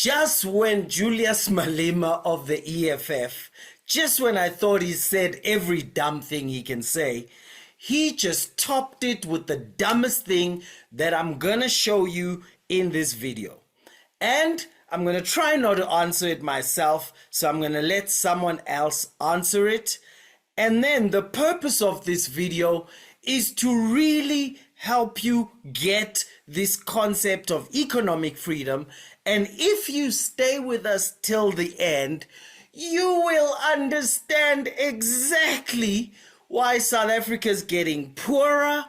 Just when Julius Malema of the EFF, just when I thought he said every dumb thing he can say, he just topped it with the dumbest thing that I'm gonna show you in this video. And I'm gonna try not to answer it myself, so I'm gonna let someone else answer it. And then the purpose of this video is to really help you get this concept of economic freedom. And if you stay with us till the end, you will understand exactly why South Africa is getting poorer,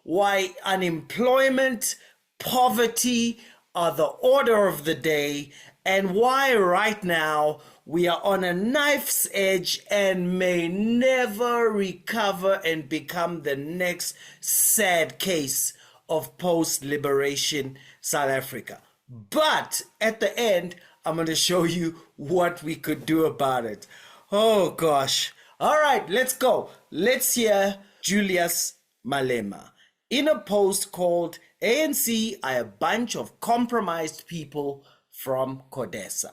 why unemployment, poverty are the order of the day, and why right now we are on a knife's edge and may never recover and become the next sad case of post-liberation South Africa. But at the end, I'm going to show you what we could do about it. Oh gosh. All right, let's go. Let's hear Julius Malema in a post called ANC are a bunch of compromised people from CODESA.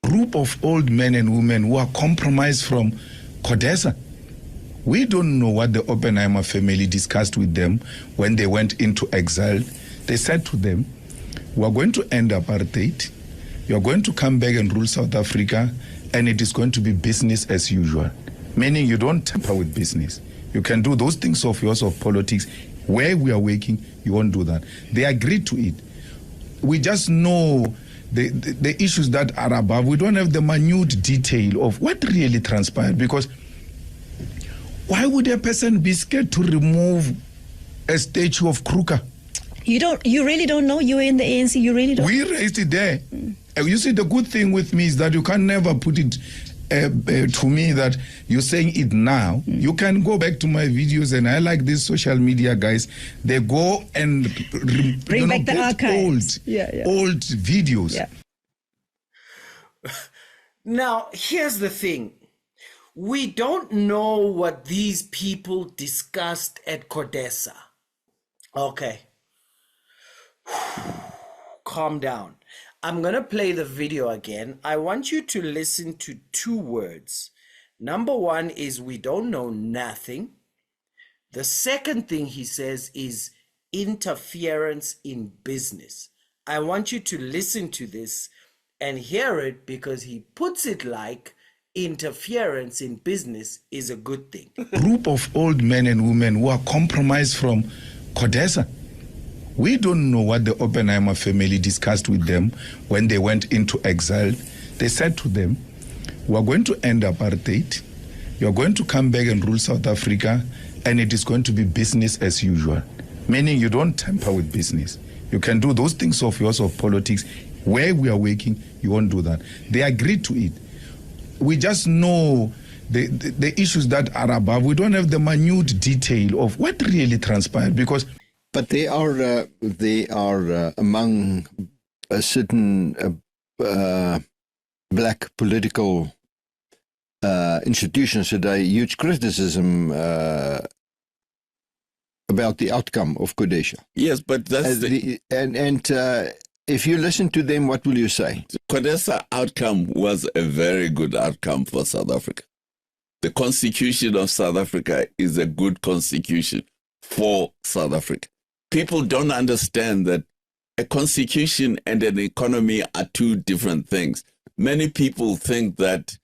Group of old men and women who are compromised from CODESA. We don't know what the Oppenheimer family discussed with them when they went into exile. They said to them, we are going to end apartheid. You are going to come back and rule South Africa, and it is going to be business as usual. Meaning you don't tamper with business. You can do those things of yours of politics. Where we are working, you won't do that. They agreed to it. We just know the issues that are above. We don't have the minute detail of what really transpired, because why would a person be scared to remove a statue of Kruger? You really don't know? You were in the ANC, you really don't? We raised it there. You see, the good thing with me is that you can never put it to me that you're saying it now. You can go back to my videos, and I like these social media guys. They go and bring back the archives. Old videos. Yeah. Now, here's the thing. We don't know what these people discussed at CODESA. Okay. Calm down. I'm going to play the video again. I want you to listen to two words. Number one is we don't know nothing. The second thing he says is interference in business. I want you to listen to this and hear it, because he puts it like interference in business is a good thing. Group of old men and women who are compromised from CODESA. We don't know what the Oppenheimer family discussed with them when they went into exile. They said to them, we are going to end apartheid. You are going to come back and rule South Africa, and it is going to be business as usual. Meaning you don't tamper with business. You can do those things of yours of politics. Where we are working, you won't do that. They agreed to it. We just know the issues that are above. We don't have the minute detail of what really transpired, because but they are among a certain black political institutions that are huge criticism about the outcome of CODESA. Yes, but that's if you listen to them, what will you say? The CODESA outcome was a very good outcome for South Africa. The Constitution of South Africa is a good constitution for South Africa. People don't understand that a constitution and an economy are two different things. Many people think that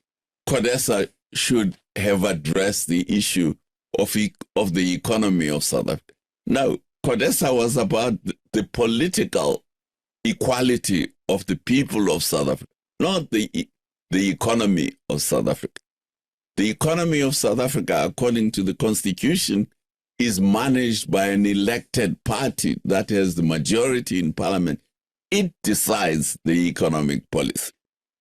CODESA should have addressed the issue of the economy of South Africa. No, CODESA was about the political equality of the people of South Africa, not the economy of South Africa. The economy of South Africa, according to the Constitution, is managed by an elected party that has the majority in parliament. It decides the economic policy.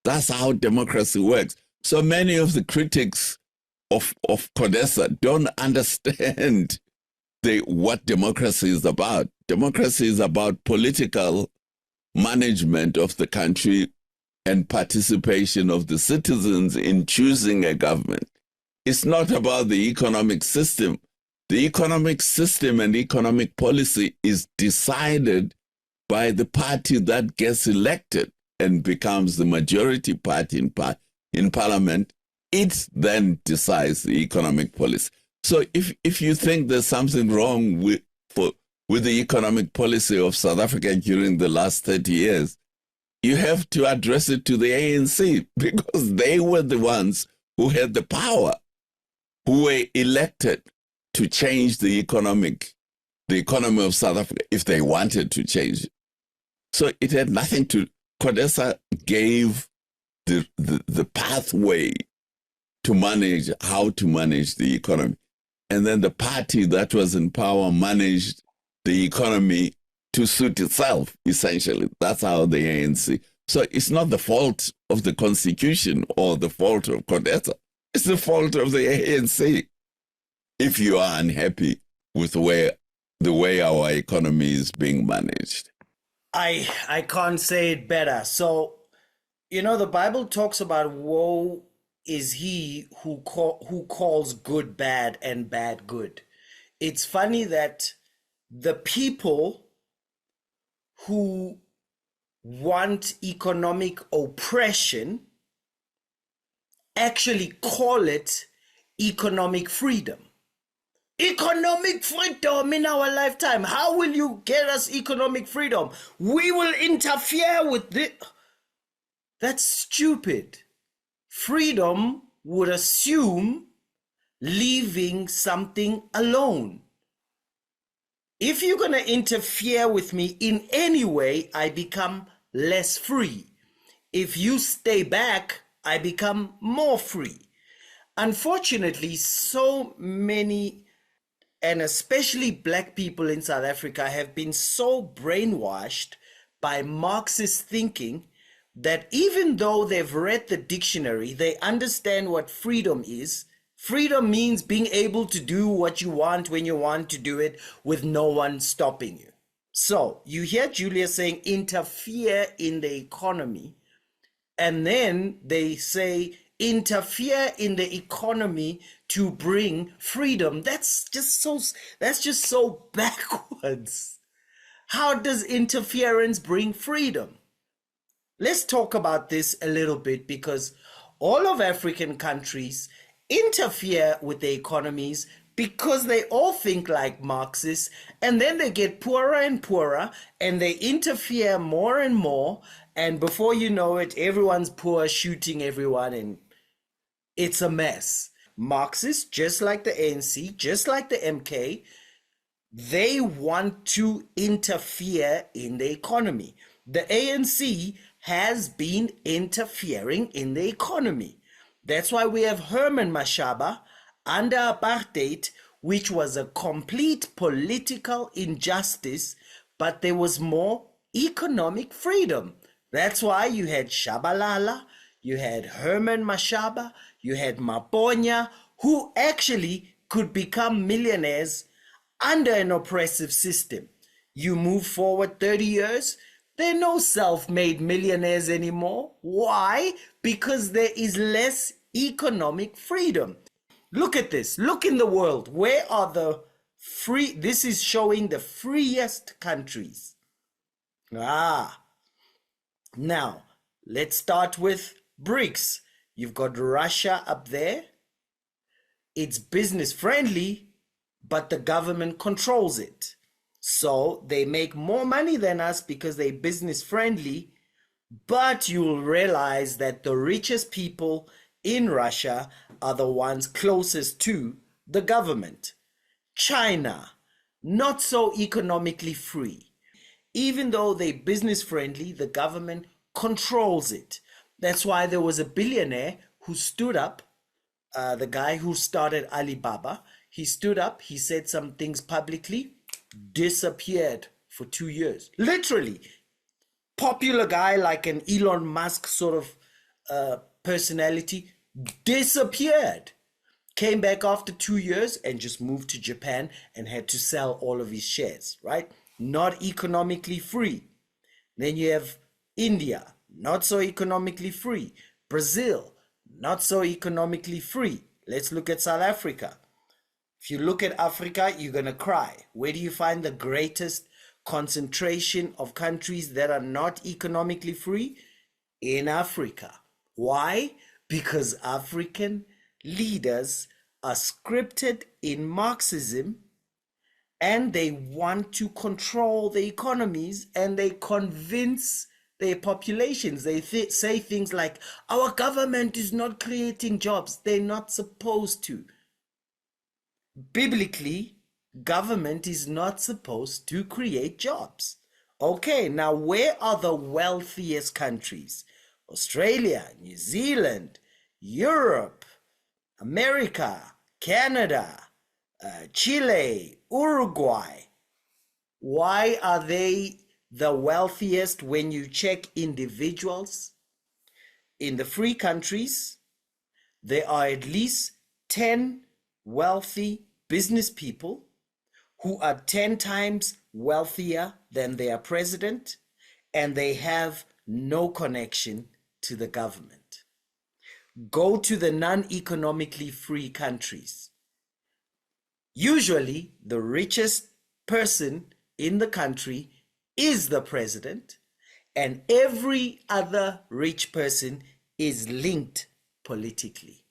That's how democracy works. So many of the critics of CODESA don't understand what democracy is about. Democracy is about political management of the country and participation of the citizens in choosing a government. It's not about the economic system. The economic system and economic policy is decided by the party that gets elected. and becomes the majority party in parliament, it then decides the economic policy. So if you think there's something wrong with the economic policy of South Africa during the last 30 years, you have to address it to the ANC, because they were the ones who had the power, who were elected to change the economy of South Africa if they wanted to change it. So it had nothing to, CODESA gave the pathway to manage how to manage the economy. And then the party that was in power managed the economy to suit itself, essentially. That's how the ANC. So it's not the fault of the Constitution or the fault of CODESA. It's the fault of the ANC if you are unhappy with the way our economy is being managed. I can't say it better. So, the Bible talks about woe is he who calls good bad and bad good. It's funny that the people who want economic oppression actually call it economic freedom. Economic freedom in our lifetime. How will you get us economic freedom? We will interfere with it. That's stupid. Freedom would assume leaving something alone. If you're going to interfere with me in any way, I become less free. If you stay back, I become more free. Unfortunately, so many, and especially black people in South Africa, have been so brainwashed by Marxist thinking that even though they've read the dictionary, they understand what freedom is. Freedom means being able to do what you want when you want to do it with no one stopping you. So you hear Julius saying interfere in the economy, and then they say interfere in the economy to bring freedom. That's just so backwards. How does interference bring freedom? Let's talk about this a little bit, because all of African countries interfere with their economies because they all think like Marxists, and then they get poorer and poorer, and they interfere more and more, and before you know it, everyone's poor, shooting everyone, and it's a mess. Marxists, just like the ANC, just like the MK, they want to interfere in the economy. The ANC has been interfering in the economy. That's why we have Herman Mashaba under apartheid, which was a complete political injustice, but there was more economic freedom. That's why you had Shabalala, you had Herman Mashaba, you had Maponya, who actually could become millionaires under an oppressive system. You move forward 30 years, there are no self-made millionaires anymore. Why? Because there is less economic freedom. Look at this. Look in the world. Where are the free? This is showing the freest countries. Now, let's start with BRICS. You've got Russia up there. It's business friendly, but the government controls it. So they make more money than us because they're business friendly, but you'll realize that the richest people in Russia are the ones closest to the government. China, not so economically free. Even though they're business friendly, the government controls it. That's why there was a billionaire who stood up, the guy who started Alibaba. He stood up, he said some things publicly, disappeared for 2 years. Literally. Popular guy like an Elon Musk sort of personality, disappeared. Came back after 2 years and just moved to Japan and had to sell all of his shares, right? Not economically free. Then you have India, not so economically free. Brazil, not so economically free. Let's look at South Africa. If you look at Africa, you're going to cry. Where do you find the greatest concentration of countries that are not economically free? in Africa. Why? Because African leaders are scripted in Marxism, and they want to control the economies, and they convince their populations. They say things like, our government is not creating jobs. They're not supposed to. Biblically, government is not supposed to create jobs. Okay, now where are the wealthiest countries? Australia, New Zealand, Europe, America, Canada, Chile, Uruguay. Why are they the wealthiest when you check individuals? In the free countries, there are at least 10 wealthy business people who are 10 times wealthier than their president, and they have no connection to the government. Go to the non-economically free countries. Usually, the richest person in the country is the president, and every other rich person is linked politically.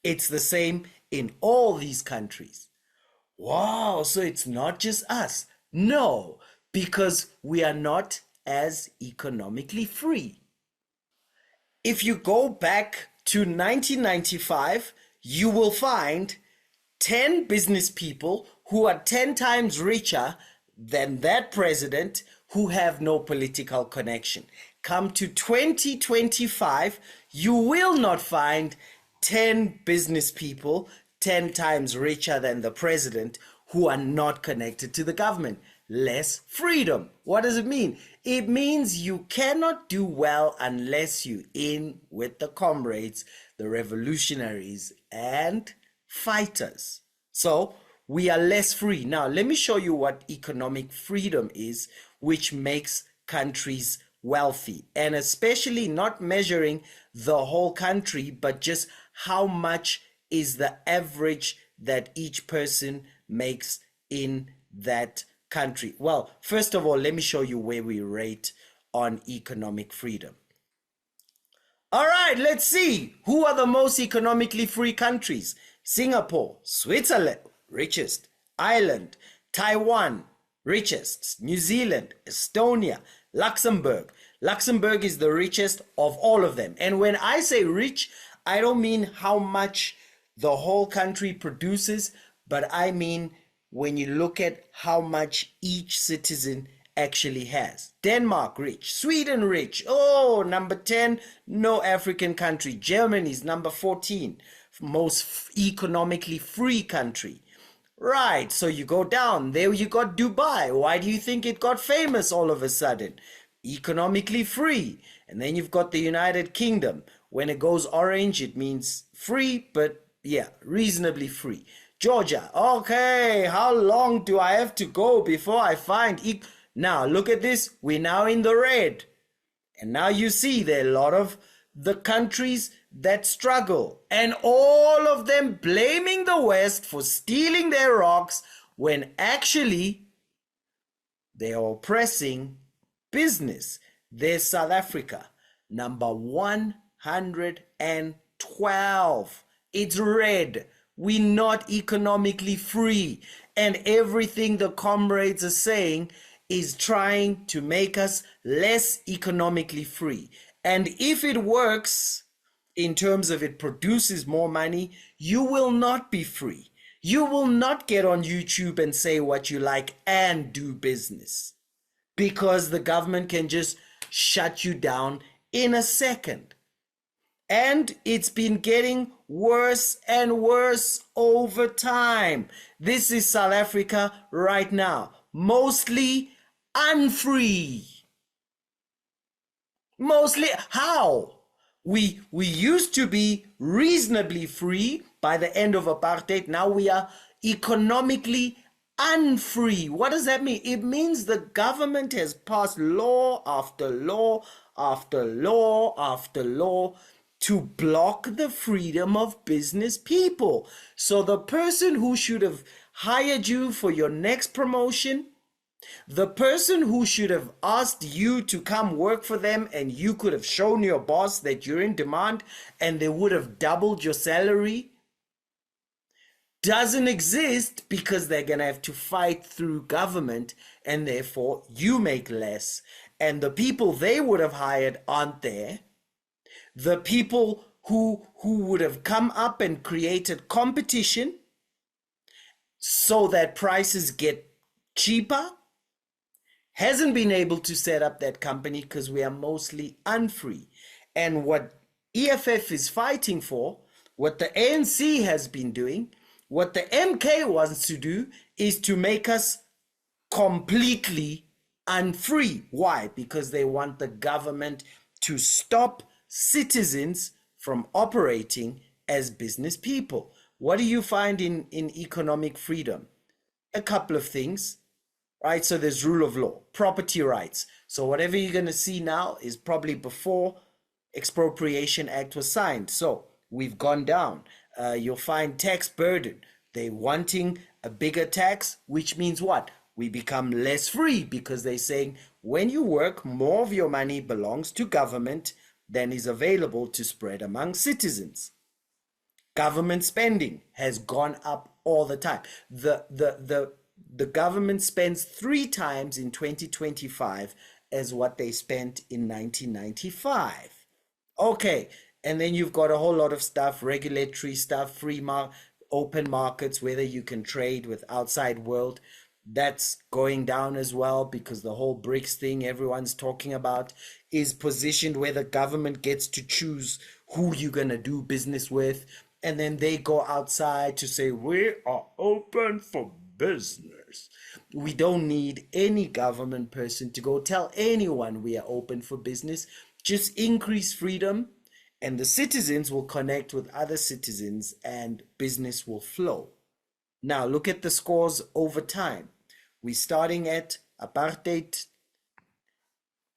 It's the same in all these countries. Wow, so it's not just us. No, because we are not as economically free. If you go back to 1995, you will find 10 business people who are 10 times richer than that president who have no political connection. Come to 2025, you will not find 10 business people 10 times richer than the president who are not connected to the government. Less freedom. What does it mean? It means you cannot do well unless you're in with the comrades, the revolutionaries, and fighters. So we are less free. Now, let me show you what economic freedom is, which makes countries wealthy, and especially not measuring the whole country, but just how much is the average that each person makes in that country. Well, first of all, let me show you where we rate on economic freedom. All right, let's see. Who are the most economically free countries? Singapore, Switzerland, richest. Ireland, Taiwan, richest. New Zealand, Estonia, Luxembourg. Luxembourg is the richest of all of them. And when I say rich, I don't mean how much the whole country produces, but I mean when you look at how much each citizen actually has. Denmark, rich. Sweden, rich. Oh, number 10, no African country. Germany is number 14, most economically free country. Right, so you go down. There you got Dubai. Why do you think it got famous all of a sudden? Economically free. And then you've got the United Kingdom. When it goes orange, it means free, but yeah, reasonably free. Georgia, okay, how long do I have to go before I find... Now, look at this. We're now in the red. And now you see there are a lot of the countries that struggle. And all of them blaming the West for stealing their rocks when actually they are oppressing business. There's South Africa, number 112. It's red. We're not economically free. And everything the comrades are saying is trying to make us less economically free. And if it works, in terms of it produces more money, you will not be free. You will not get on YouTube and say what you like and do business, because the government can just shut you down in a second. And it's been getting worse and worse over time. This is South Africa right now, mostly unfree. Mostly, how? We used to be reasonably free by the end of apartheid. Now we are economically unfree. What does that mean? It means the government has passed law after law after law after law to block the freedom of business people. So the person who should have hired you for your next promotion The person who should have asked you to come work for them and you could have shown your boss that you're in demand and they would have doubled your salary doesn't exist because they're going to have to fight through government and therefore you make less. And the people they would have hired aren't there. The people who would have come up and created competition so that prices get cheaper hasn't been able to set up that company because we are mostly unfree. And what EFF is fighting for, what the ANC has been doing, what the MK wants to do is to make us completely unfree. Why? Because they want the government to stop citizens from operating as business people. What do you find in economic freedom? A couple of things, right? So there's rule of law, property rights. So whatever you're going to see now is probably before Expropriation Act was signed. So we've gone down. You'll find tax burden. They're wanting a bigger tax, which means what? We become less free because they're saying when you work, more of your money belongs to government than is available to spread among citizens. Government spending has gone up all the time. The government spends 3 times in 2025 as what they spent in 1995. Okay, and then you've got a whole lot of stuff, regulatory stuff, open markets, whether you can trade with outside world. That's going down as well because the whole BRICS thing everyone's talking about is positioned where the government gets to choose who you're going to do business with. And then they go outside to say, we are open for business. We don't need any government person to go tell anyone we are open for business. Just increase freedom and the citizens will connect with other citizens and business will flow. Now look at the scores over time. We're starting at apartheid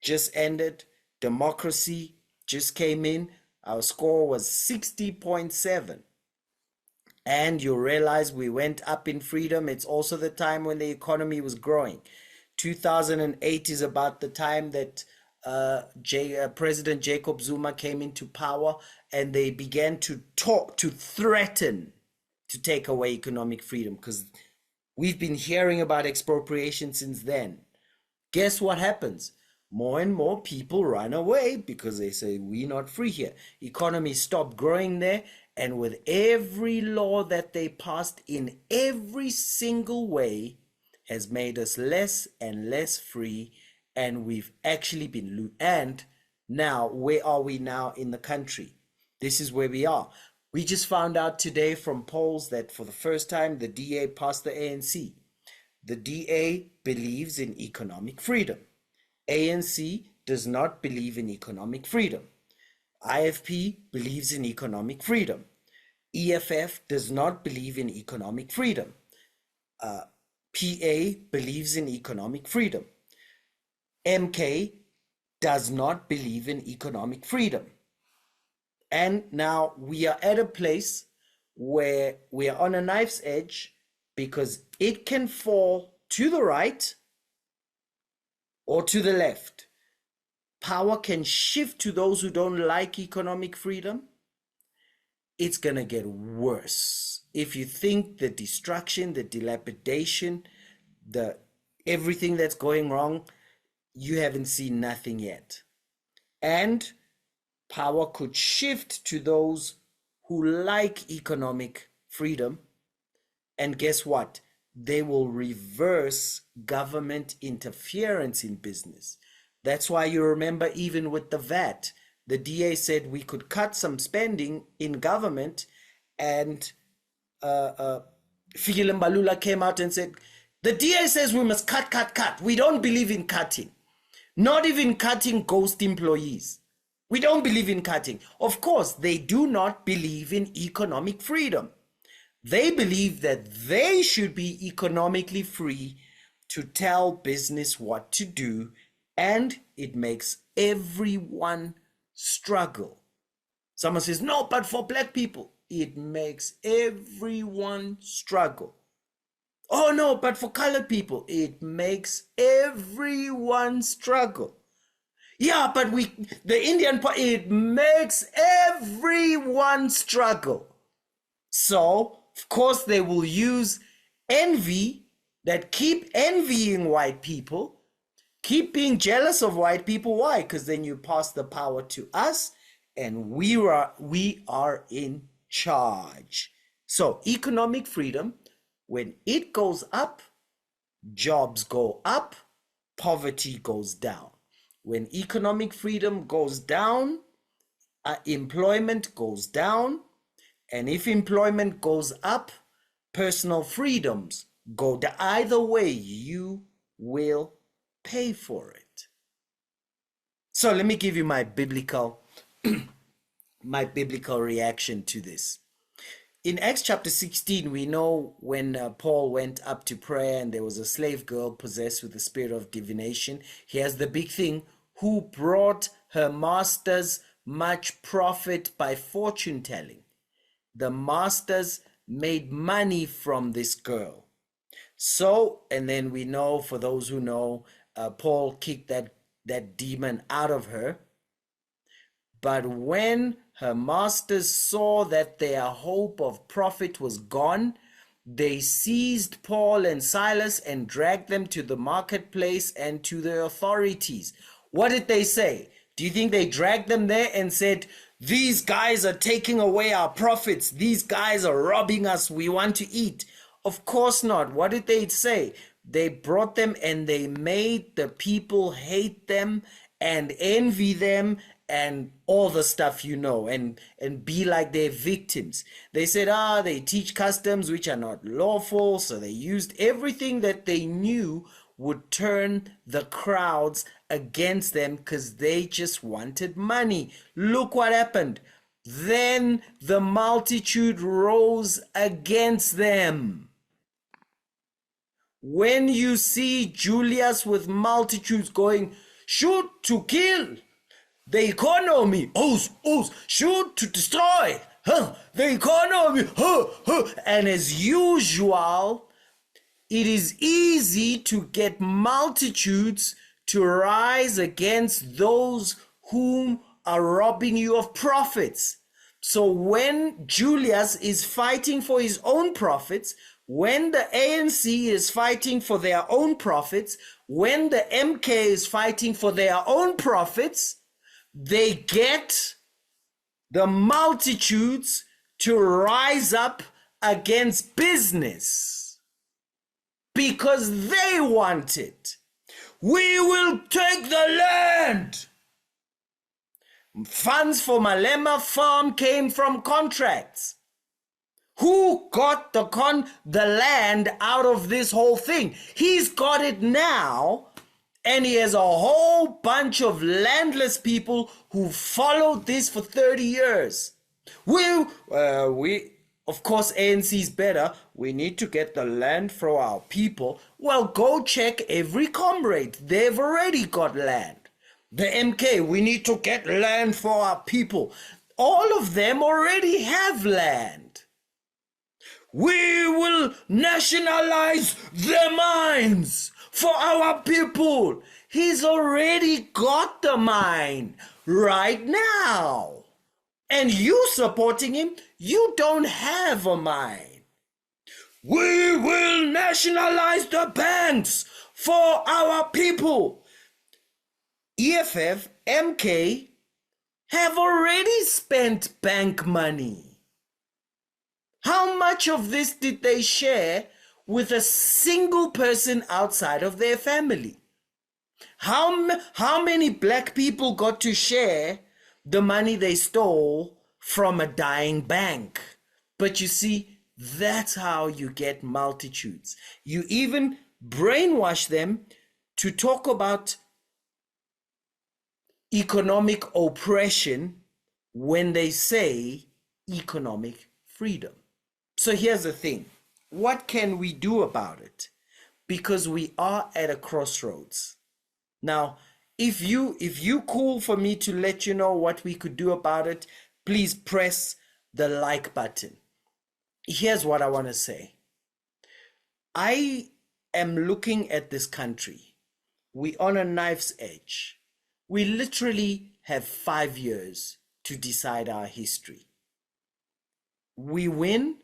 just ended, democracy just came in. Our score was 60.7. And you realize we went up in freedom. It's also the time when the economy was growing. 2008 is about the time that President Jacob Zuma came into power and they began to threaten to take away economic freedom because we've been hearing about expropriation since then. Guess what happens? More and more people run away because they say we're not free here. Economy stopped growing there, and with every law that they passed in every single way has made us less and less free, and we've actually been and now where are we now in the country? This is where we are. We just found out today from polls that for the first time the DA passed the ANC. The DA believes in economic freedom. ANC does not believe in economic freedom. IFP believes in economic freedom. EFF does not believe in economic freedom. PA believes in economic freedom. MK does not believe in economic freedom. And now we are at a place where we are on a knife's edge because it can fall to the right or to the left. Power can shift to those who don't like economic freedom. It's going to get worse. If you think the destruction, the dilapidation, everything that's going wrong, you haven't seen nothing yet. And power could shift to those who like economic freedom. And guess what? They will reverse government interference in business. That's why you remember even with the VAT, the DA said we could cut some spending in government, and Fikile Mbalula came out and said, the DA says we must cut. We don't believe in cutting. Not even cutting ghost employees. We don't believe in cutting. Of course, they do not believe in economic freedom. They believe that they should be economically free to tell business what to do, and it makes everyone struggle. Someone says, no, but for black people, it makes everyone struggle. Oh no, but for colored people, it makes everyone struggle. Yeah, but the Indian part, it makes everyone struggle. So, of course, they will use envy, that keep envying white people, keep being jealous of white people. Why? Because then you pass the power to us and we are in charge. So, economic freedom, when it goes up, jobs go up, poverty goes down. When economic freedom goes down, employment goes down. And if employment goes up, personal freedoms go down. Either way, you will pay for it. So let me give you my biblical reaction to this. In Acts chapter 16, we know when Paul went up to prayer and there was a slave girl possessed with the spirit of divination. Here's the big thing: who brought her masters much profit by fortune telling. The masters made money from this girl. So, and then we know, for those who know, Paul kicked that demon out of her. But when her masters saw that their hope of profit was gone, they seized Paul and Silas and dragged them to the marketplace and to the authorities. What did they say? Do you think they dragged them there and said, these guys are taking away our profits, these guys are robbing us, we want to eat? Of course not. What did they say? They brought them and they made the people hate them and envy them and all the stuff you know, and be like their victims. They said, they teach customs which are not lawful, so they used everything that they knew would turn the crowds against them because they just wanted money. Look what happened. Then the multitude rose against them. When you see Julius with multitudes going, shoot to kill, the economy, shoot to destroy, the economy, and as usual, it is easy to get multitudes to rise against those whom are robbing you of profits. So when Julius is fighting for his own profits, when the ANC is fighting for their own profits, when the MK is fighting for their own profits, they get the multitudes to rise up against business because they want it. We will take the land. Funds for Malema farm came from contracts. Who got the land out of this whole thing? He's got it now. And he has a whole bunch of landless people who followed this for 30 years. Of course, ANC's better. We need to get the land for our people. Well, go check every comrade. They've already got land. The MK, we need to get land for our people. All of them already have land. We will nationalize the mines for our people. He's already got the mine right now. And you supporting him, you don't have a mine. We will nationalize the banks for our people. EFF, MK have already spent bank money. How much of this did they share with a single person outside of their family? How many black people got to share the money they stole from a dying bank? But you see, that's how you get multitudes. You even brainwash them to talk about economic oppression when they say economic freedom. So here's the thing. What can we do about it? Because we are at a crossroads. Now, if you cool for me to let you know what we could do about it, please press the like button. Here's what I want to say. I am looking at this country. We're on a knife's edge. We literally have 5 years to decide our history. We win,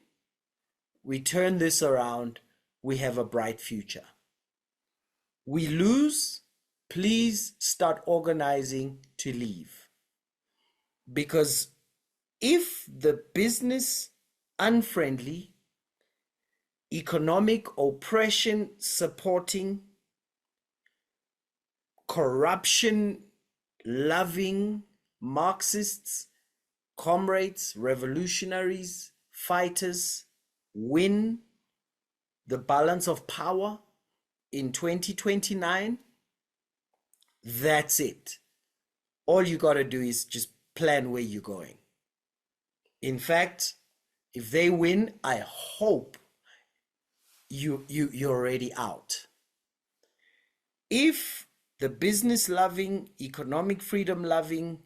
we turn this around, we have a bright future. We lose, please start organizing to leave. Because if the business unfriendly, economic oppression supporting, corruption loving Marxists, comrades, revolutionaries, fighters win the balance of power in 2029, that's it. All you got to do is just plan where you're going. In fact, if they win, I hope you're already out. If the business loving, economic freedom loving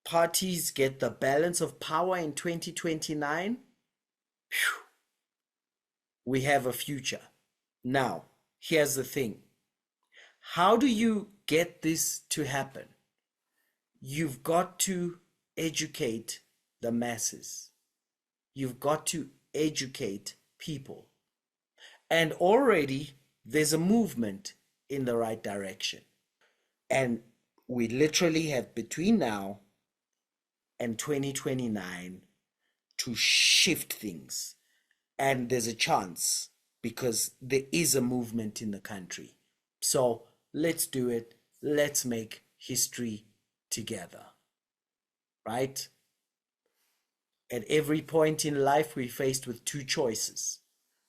parties get the balance of power in 2029, we have a future. Now, here's the thing. How do you get this to happen? You've got to educate the masses. You've got to educate people. And already there's a movement in the right direction. And we literally have between now and 2029 to shift things. And there's a chance because there is a movement in the country. So let's do it. Let's make history together. Right? At every point in life, we're faced with two choices.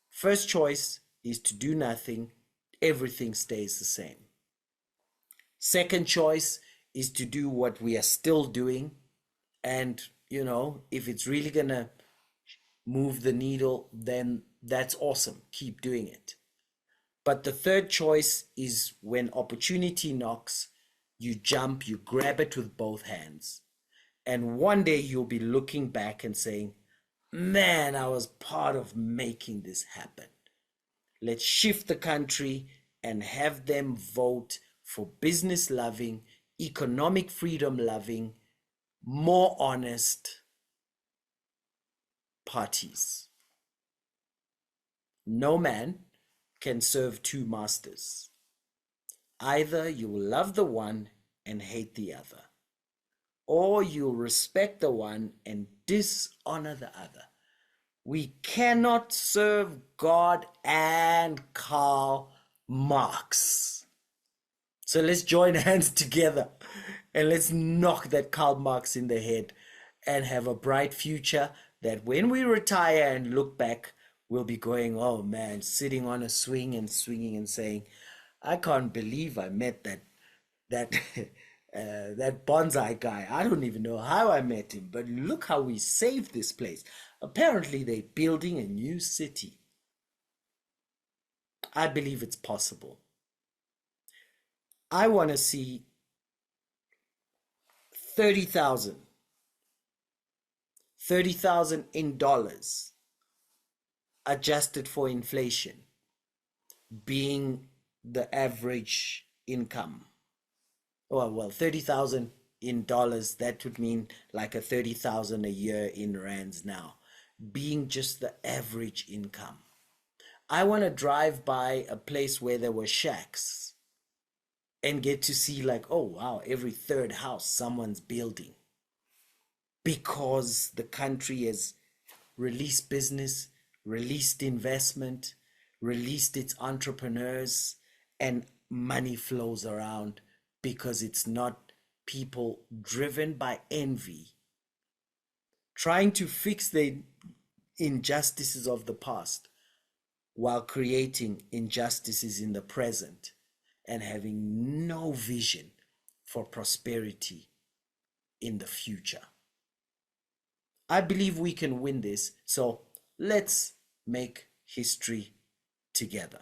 First choice is to do nothing. Everything stays the same. Second choice is to do what we are still doing. And, if it's really going to move the needle, then that's awesome. Keep doing it. But the third choice is when opportunity knocks, you jump, you grab it with both hands. And one day you'll be looking back and saying, man, I was part of making this happen. Let's shift the country and have them vote for business loving, economic freedom loving, more honest parties. No man can serve two masters. Either you will love the one and hate the other, or you'll respect the one and dishonor the other. We cannot serve God and Karl Marx. So let's join hands together and let's knock that Karl Marx in the head and have a bright future that when we retire and look back, we'll be going, oh man, sitting on a swing and swinging and saying, I can't believe I met that bonsai guy. I don't even know how I met him, but look how we saved this place. Apparently they're building a new city. I believe it's possible. I want to see 30,000 in dollars adjusted for inflation being the average income. Well, 30,000 in dollars, that would mean like a 30,000 a year in rands now, being just the average income. I want to drive by a place where there were shacks and get to see like, oh wow, every third house someone's building, because the country has released business, released investment, released its entrepreneurs, and money flows around because it's not people driven by envy, trying to fix the injustices of the past while creating injustices in the present and having no vision for prosperity in the future. I believe we can win this, so let's make history together.